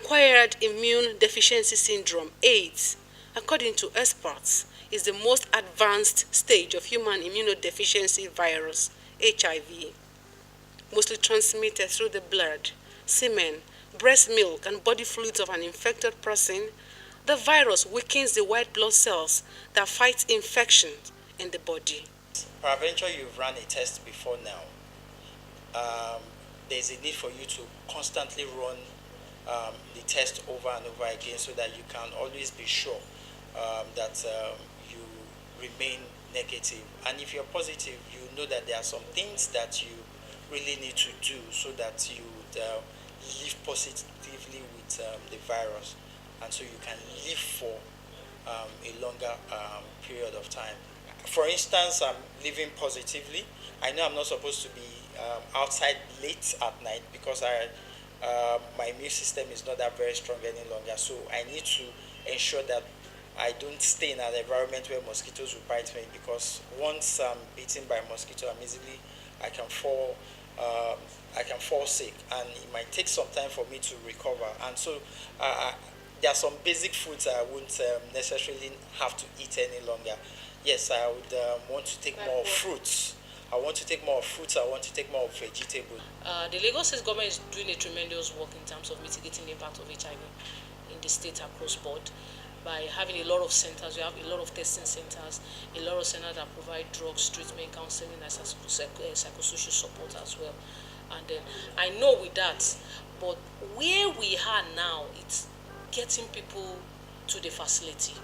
Acquired immune deficiency syndrome, AIDS, according to experts, is the most advanced stage of human immunodeficiency virus, HIV, mostly transmitted through the blood, semen, breast milk, and body fluids of an infected person. The virus weakens the white blood cells that fight infections in the body. Peradventure, you've run a test before now. There's a need for you to constantly run the test over and over again so that you can always be sure that you remain negative. And if you're positive, you know that there are some things that you really need to do so that you would live positively with the virus, and so you can live for a longer period of time. For instance, I'm living positively. I know I'm not supposed to be outside late at night because my immune system is not that very strong any longer. So I need to ensure that I don't stay in an environment where mosquitoes will bite me, because once I'm bitten by a mosquito, I can fall sick, and it might take some time for me to recover. And so there are some basic foods I won't necessarily have to eat any longer. Yes, I would want to take more fruits. I want to take more fruits. I want to take more vegetables. The Lagos State government is doing a tremendous work in terms of mitigating the impact of HIV in the state across board by having a lot of centers. We have a lot of testing centers, a lot of centers that provide drugs, treatment, counseling, and psychosocial support as well. And then I know with that, but where we are now, it's getting people to the facility.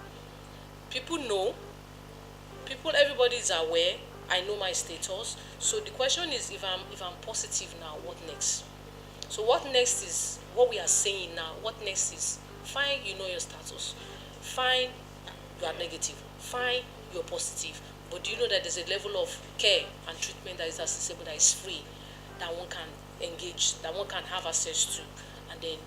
People know. Everybody is aware. I know my status. So the question is, if I'm positive now, what next? So what next is what we are saying now. What next is, fine, you know your status. Fine, you are negative. Fine, you're positive. But do you know that there's a level of care and treatment that is accessible, that is free, that one can engage, that one can have access to, and then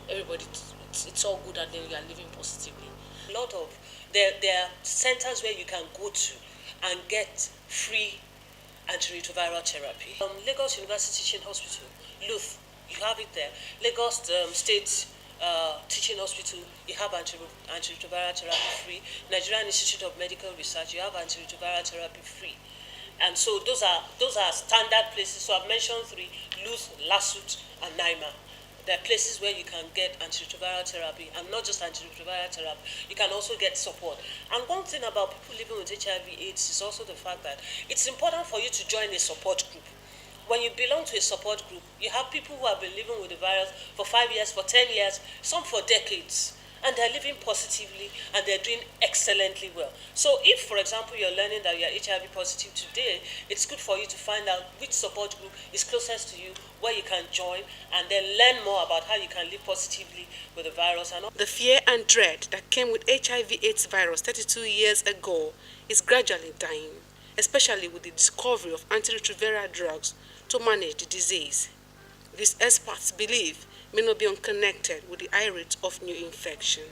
everybody, it's all good, and then you are living positively. A lot of there are centers where you can go to and get free antiretroviral therapy. Lagos University Teaching Hospital, LUTH, you have it there. Lagos State Teaching Hospital, you have antiretroviral therapy free. Nigerian Institute of Medical Research, you have antiretroviral therapy free. And so those are standard places. So I've mentioned three: LUTH, LASUT, and NIMA. There are places where you can get antiretroviral therapy, and not just antiretroviral therapy, you can also get support. And one thing about people living with HIV/AIDS is also the fact that it's important for you to join a support group. When you belong to a support group, you have people who have been living with the virus for 5 years, for 10 years, some for decades, and they're living positively, and they're doing excellently well. So if, for example, you're learning that you're HIV positive today, it's good for you to find out which support group is closest to you, where you can join, and then learn more about how you can live positively with the virus. And the fear and dread that came with HIV/AIDS virus 32 years ago is gradually dying, especially with the discovery of antiretroviral drugs to manage the disease. These experts believe may not be unconnected with the high rate of new infection.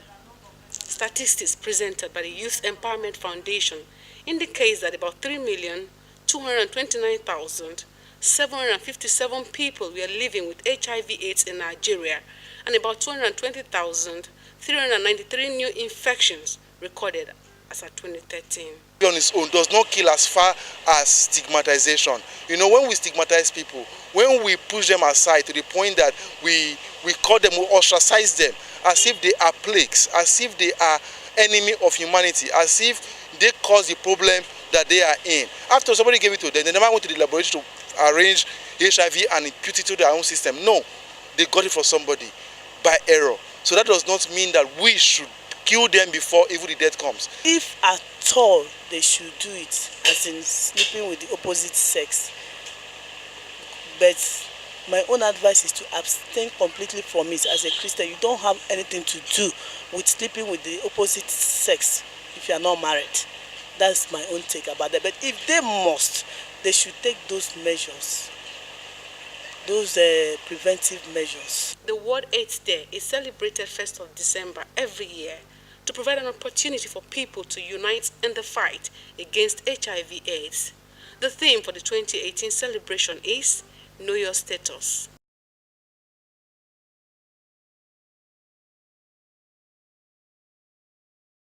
Statistics presented by the Youth Empowerment Foundation indicates that about 3,229,757 people were living with HIV/AIDS in Nigeria, and about 220,393 new infections recorded as of 2013. On its own does not kill as far as stigmatization. You know, when we stigmatize people, when we push them aside to the point that we call them, we ostracize them as if they are plagues, as if they are enemy of humanity, as if they cause the problem that they are in. After somebody gave it to them, they never went to the laboratory to arrange HIV and impute it to their own system. No, they got it from somebody by error. So that does not mean that we should kill them before even the death comes. If at all they should do it, as in sleeping with the opposite sex. But my own advice is to abstain completely from it. As a Christian, you don't have anything to do with sleeping with the opposite sex if you are not married. That's my own take about that. But if they must, they should take those measures, those preventive measures. The World AIDS Day is celebrated 1st of December every year to provide an opportunity for people to unite in the fight against HIV/AIDS. The theme for the 2018 celebration is Know Your Status.